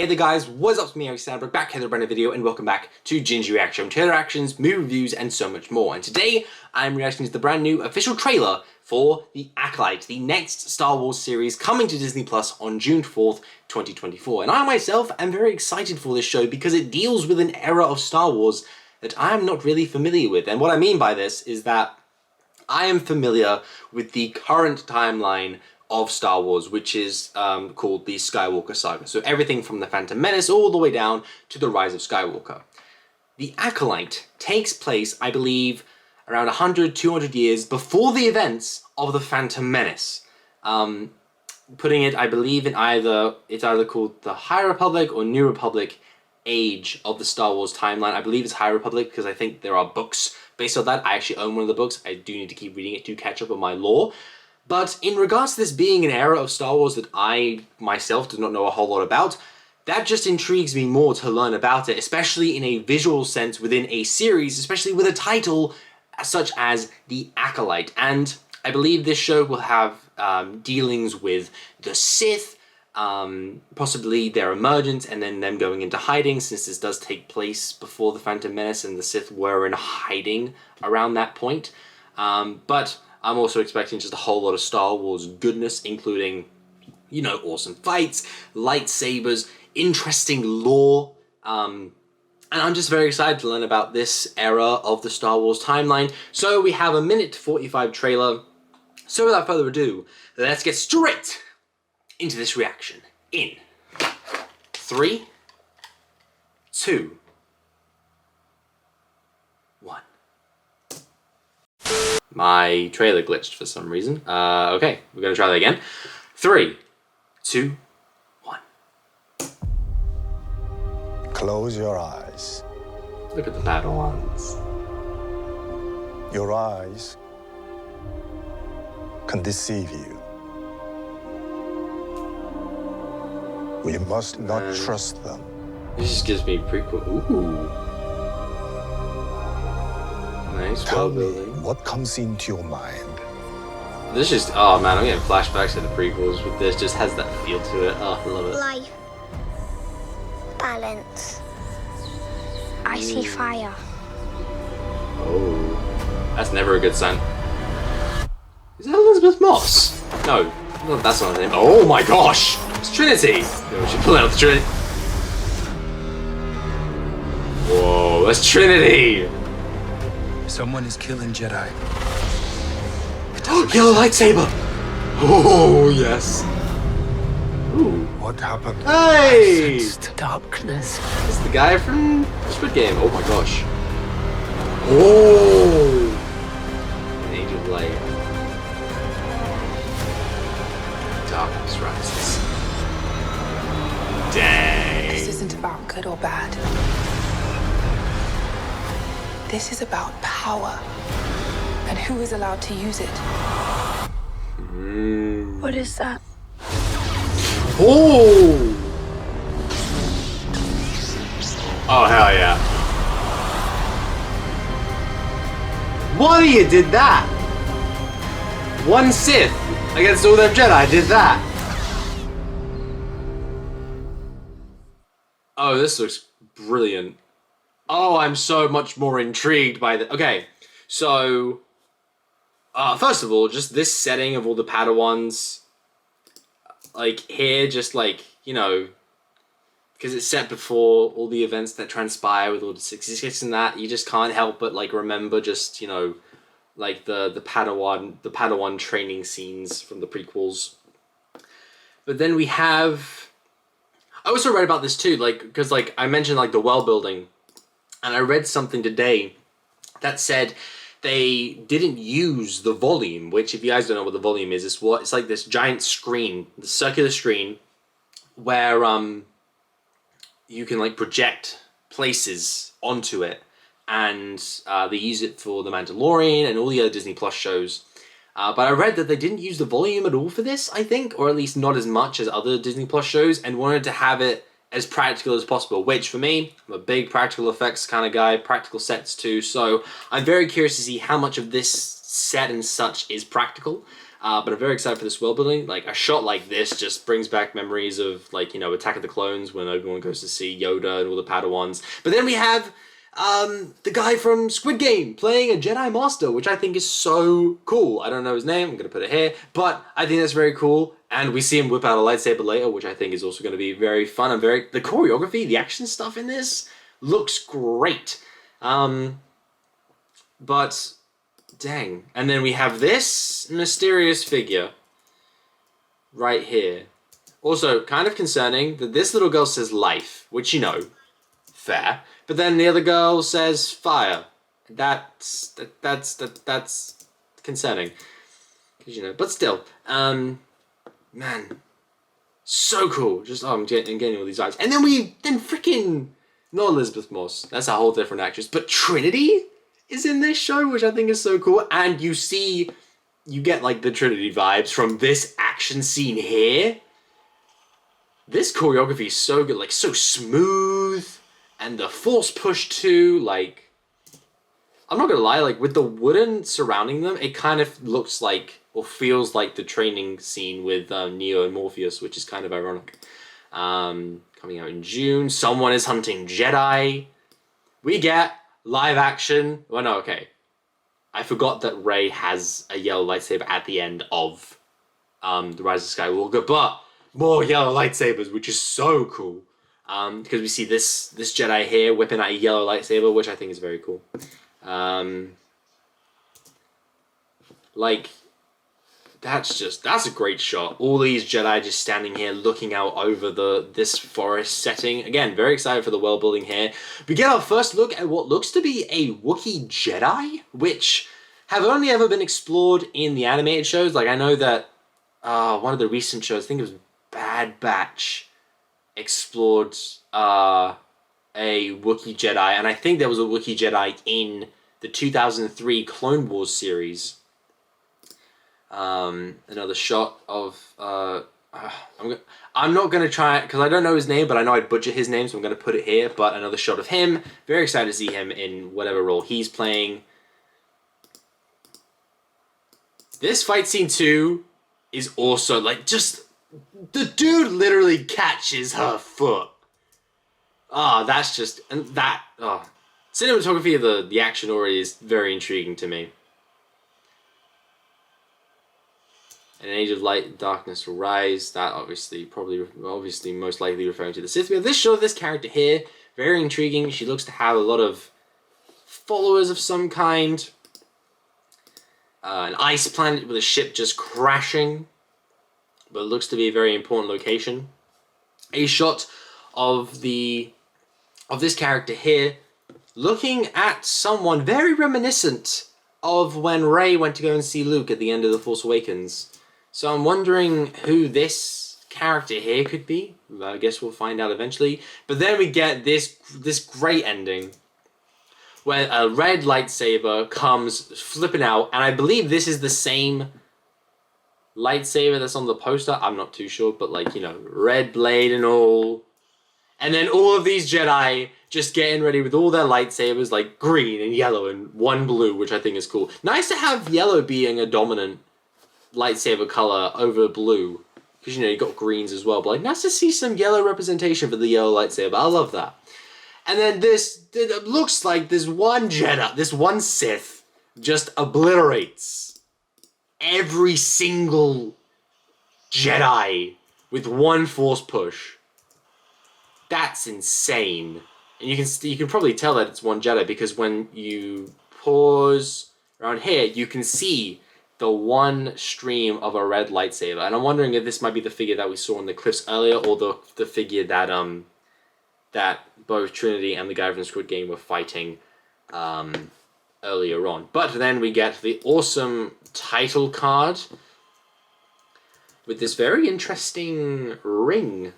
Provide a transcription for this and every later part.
there guys, what's up, it's me, Eric Sandberg, back here with a brand new video, and welcome back to Gingy Reacts, trailer reactions, movie reviews, and so much more. And today, I'm reacting to the brand new official trailer for The Acolyte, the next Star Wars series coming to Disney Plus on June 4th, 2024. And I myself am very excited for this show because it deals with an era of Star Wars that I am not really familiar with. And what I mean by this is that I am familiar with the current timeline of Star Wars, which is called the Skywalker saga. So everything from the Phantom Menace all the way down to the Rise of Skywalker. The Acolyte takes place, I believe, around 100, 200 years before the events of the Phantom Menace. Putting it, I believe, in it's either called the High Republic or New Republic age of the Star Wars timeline. I believe it's High Republic because I think there are books based on that. I actually own one of the books. I do need to keep reading it to catch up on my lore. But in regards to this being an era of Star Wars that I, myself, do not know a whole lot about, that just intrigues me more to learn about it, especially in a visual sense within a series, especially with a title such as The Acolyte. And I believe this show will have dealings with the Sith, possibly their emergence, and then them going into hiding, since this does take place before the Phantom Menace and the Sith were in hiding around that point. But I'm also expecting just a whole lot of Star Wars goodness, including, you know, awesome fights, lightsabers, interesting lore, and I'm just very excited to learn about this era of the Star Wars timeline. So we have a 1:45 trailer. So without further ado, let's get straight into this reaction in 3, 2, 1. My trailer glitched for some reason. Okay, we're gonna try that again. 3, 2, 1. Close your eyes. Look at the Padawans. Your eyes can deceive you. We must not trust them. This just gives me a prequel. Ooh. Nice. Tell me worldbuilding. what comes into your mind. This just, oh man, I'm getting flashbacks to the prequels with this. Just has that feel to it. Oh, I love it. Life. Balance. I see fire. Oh, that's never a good sign. Is that Elizabeth Moss? No, that's not her name. Oh my gosh, it's Trinity. No, we should pull out the Trinity. Whoa, that's Trinity. Someone is killing Jedi. Yellow lightsaber! Oh, yes. Ooh. What happened? Hey! Darkness. This is the guy from Squid Game. Oh my gosh. Oh! An age of light. Darkness rises. Dang. This isn't about good or bad. This is about power and who is allowed to use it. What is that? Oh! Oh, hell yeah. One of you did that! One Sith against all them Jedi did that! Oh, this looks brilliant. Oh, I'm so much more intrigued by the... Okay, so... first of all, just this setting of all the Padawans, like, here, just, like, you know, because it's set before all the events that transpire with all the 66 and that, you just can't help but, like, remember just, you know, like, the Padawan training scenes from the prequels. But then we have... I also read about this, too, like, because, like, I mentioned, like, the world-building, and I read something today that said they didn't use the volume, which, if you guys don't know what the volume is, it's like this giant screen, the circular screen, where you can like project places onto it, and they use it for The Mandalorian and all the other Disney Plus shows. But I read that they didn't use the volume at all for this, I think, or at least not as much as other Disney Plus shows, and wanted to have it as practical as possible, which for me, I'm a big practical effects kind of guy, practical sets too, so I'm very curious to see how much of this set and such is practical. But I'm very excited for this world building. Like, a shot like this just brings back memories of, like, you know, Attack of the Clones when Obi-Wan goes to see Yoda and all the Padawans. But then we have the guy from Squid Game playing a Jedi Master, which I think is so cool. I don't know his name, I'm going to put it here, but I think that's very cool. And we see him whip out a lightsaber later, which I think is also going to be very fun. And the choreography, the action stuff in this looks great. But dang. And then we have this mysterious figure right here. Also, kind of concerning that this little girl says life, which, you know, fair. But then the other girl says fire. That's concerning. 'Cause, you know, but still, man, so cool. Just, I'm getting all these vibes. And then freaking, not Elizabeth Moss. That's a whole different actress. But Trinity is in this show, which I think is so cool. And you get like the Trinity vibes from this action scene here. This choreography is so good, like so smooth. And the force push too, like, I'm not gonna lie, like with the wooden surrounding them, it kind of looks like, or feels like the training scene with Neo and Morpheus, which is kind of ironic. Coming out in June, someone is hunting Jedi. We get live action. Well, no, okay. I forgot that Rey has a yellow lightsaber at the end of The Rise of Skywalker, but more yellow lightsabers, which is so cool. Because we see this Jedi here whipping out a yellow lightsaber, which I think is very cool. Like, that's a great shot. All these Jedi just standing here looking out over this forest setting. Again, very excited for the world building here. We get our first look at what looks to be a Wookiee Jedi, which have only ever been explored in the animated shows. Like, I know that one of the recent shows, I think it was Bad Batch, explored a Wookiee Jedi, and I think there was a Wookiee Jedi in the 2003 Clone Wars series. Another shot of I'm not gonna try it because I don't know his name, but I know I'd butcher his name, so I'm gonna put it here. But another shot of him. Very excited to see him in whatever role he's playing. This fight scene too is also like just the dude literally catches her foot. That's just cinematography of the action already is very intriguing to me. An age of light and darkness will rise. That obviously most likely referring to the Sith. But this character here, very intriguing. She looks to have a lot of followers of some kind. An ice planet with a ship just crashing, but it looks to be a very important location. A shot of this character here, looking at someone very reminiscent of when Rey went to go and see Luke at the end of The Force Awakens. So I'm wondering who this character here could be. I guess we'll find out eventually. But then we get this great ending where a red lightsaber comes flipping out, and I believe this is the same lightsaber that's on the poster. I'm not too sure, but like, you know, red blade and all. And then all of these Jedi just getting ready with all their lightsabers, like green and yellow and one blue, which I think is cool. Nice to have yellow being a dominant lightsaber color over blue, because, you know, you got greens as well, but like, nice to see some yellow representation for the yellow lightsaber. I love that. And then it looks like this one Jedi, this one Sith, just obliterates every single Jedi with one force push. That's insane. And you can probably tell that it's one Jedi, because when you pause around here, you can see the one stream of a red lightsaber. And I'm wondering if this might be the figure that we saw in the clips earlier, or the figure that that both Trinity and the guy from Squid Game were fighting earlier on. But then we get the awesome title card with this very interesting ring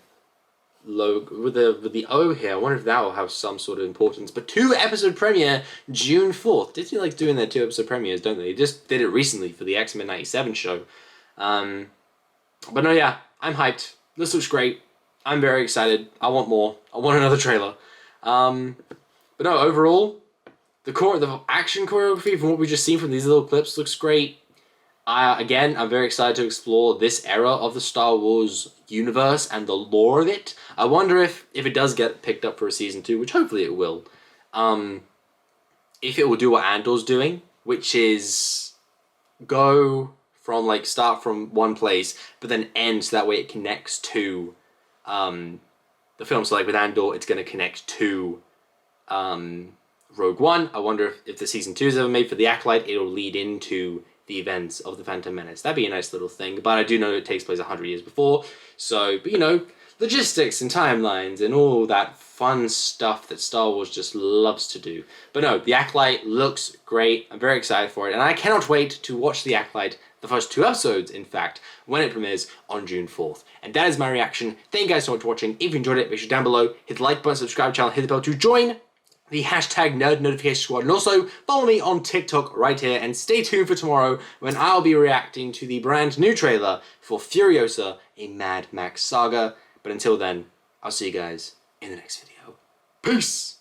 logo with the O here. I wonder if that will have some sort of importance. But 2-episode premiere June 4th. Disney likes doing their 2-episode premieres, don't they? They just did it recently for the X-Men 97 show. But no, yeah, I'm hyped. This looks great. I'm very excited. I want more. I want another trailer. But no, overall, the action choreography from what we've just seen from these little clips looks great. Again, I'm very excited to explore this era of the Star Wars universe and the lore of it. I wonder if it does get picked up for a season 2, which hopefully it will, if it will do what Andor's doing, which is go from, like, start from one place, but then end so that way it connects to the film. So, like, with Andor, it's going to connect to Rogue One. I wonder if the season 2 is ever made for the Acolyte, it'll lead into the events of the Phantom Menace. That'd be a nice little thing, but I do know it takes place 100 years before, so, but you know, logistics and timelines and all that fun stuff that Star Wars just loves to do. But no, the Acolyte looks great. I'm very excited for it, and I cannot wait to watch the Acolyte, the first 2 episodes, in fact, when it premieres on June 4th. And that is my reaction. Thank you guys so much for watching. If you enjoyed it, make sure down below, hit the like button, subscribe to the channel, hit the bell to join the hashtag Nerd Notification Squad, and also follow me on TikTok right here, and stay tuned for tomorrow when I'll be reacting to the brand new trailer for Furiosa, a Mad Max saga. But until then, I'll see you guys in the next video. Peace!